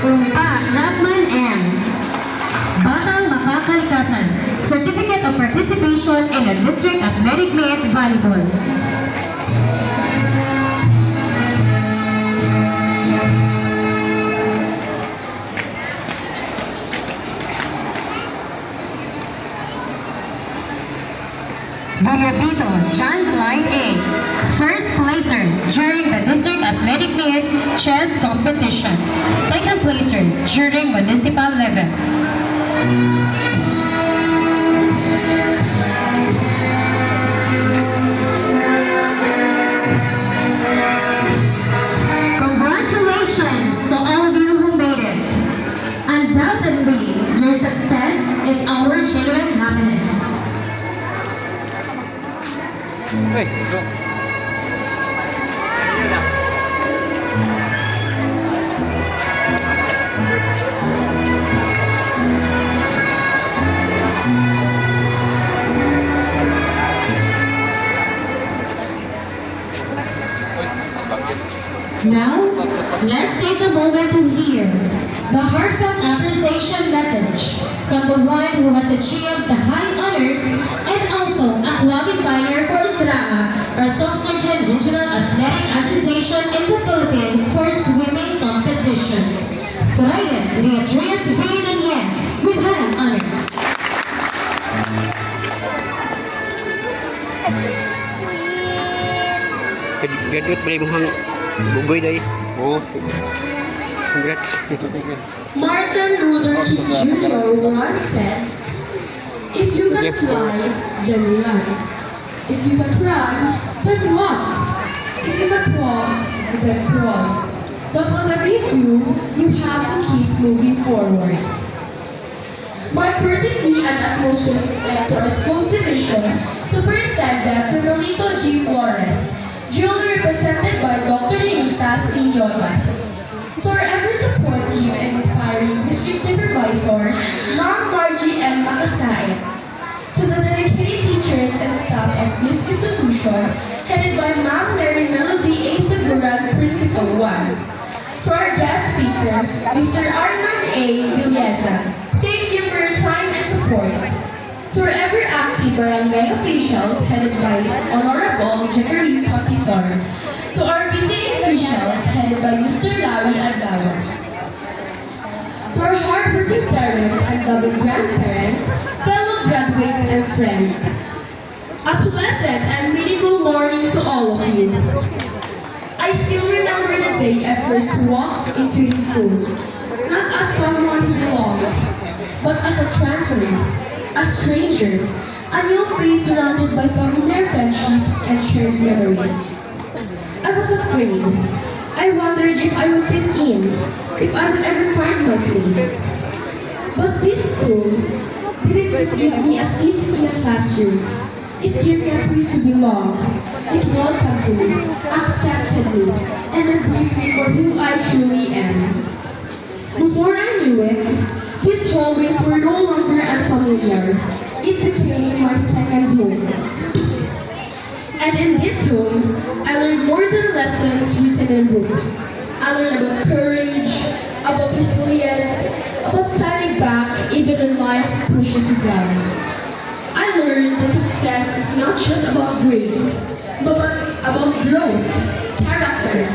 Rahman M. Batang Makakalikasan, Certificate of Participation in the District Athletic Meet Volleyball. Villavito John Clyde A. First placer during the District Athletic Meet Chess Competition. Second placer during municipal level. Congratulations to all of you who made it. Undoubtedly, your success is our genuine happiness. Hey, go. Now, let's take a moment to hear the heartfelt appreciation message from the one who has achieved the high honors and also a qualifier for ISRAA, or South-Surgeon Regional Athletic Association in the Philippines for swimming competition. Ryan Leandreas Vainanyan with high honors. Graduate ba yung mga bugoy na Oo. Congrats. Martin Luther King Jr. once said, "If you can fly, then run. If you can run, then walk. If you can walk, then crawl. But whatever you do, you have to keep moving forward." My courtesy and utmost respect to our school's division, Superintendent Fernolito G. Flores, duly represented by Dr. Nimitas C. Joyman. To our ever-supportive and inspiring District Supervisor, Ma'am Margie M. Makasain. To the dedicated teachers and staff of this institution, headed by Ma'am Mary Melody A. Seguran, Principal 1. To our guest speaker, Mr. Armand A. Villeza. Thank you for your time and support. To our ever-active barangay officials headed by Honorable Jacqueline Papisar. To our visiting officials headed by Mr. Larry Adlawa. To our hardworking parents and loving grandparents, fellow graduates and friends. A pleasant and meaningful morning to all of you. I still remember the day I first walked into the school, not as someone who belonged, but as a transferee. A stranger, a new face surrounded by familiar friendships and shared memories. I was afraid. I wondered if I would fit in, if I would ever find my place. But this school didn't just give me a seat in a classroom. It gave me a place to belong. It welcomed me, accepted me, and embraced me for who I truly am. Before I knew it, these hallways were no longer unfamiliar. It became my second home. And in this home, I learned more than lessons written in books. I learned about courage, about resilience, about standing back even when life pushes you down. I learned that success is not just about grades, but about growth, character,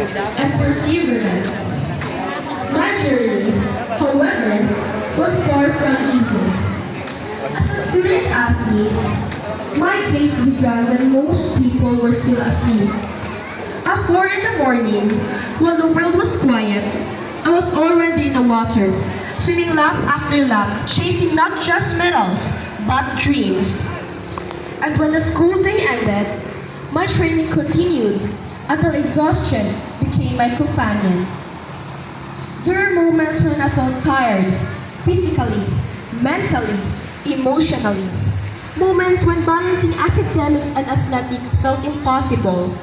and perseverance. My journey, however, was far from easy. As a student athlete, my days began when most people were still asleep. At 4 in the morning, while the world was quiet, I was already in the water, swimming lap after lap, chasing not just medals, but dreams. And when the school day ended, my training continued until exhaustion became my companion. There were moments when I felt tired, physically, mentally, emotionally. Moments when balancing academics and athletics felt impossible.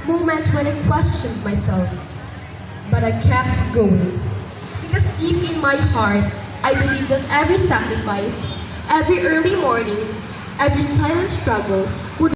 Moments when I questioned myself. But I kept going. Because deep in my heart, I believe that every sacrifice, every early morning, every silent struggle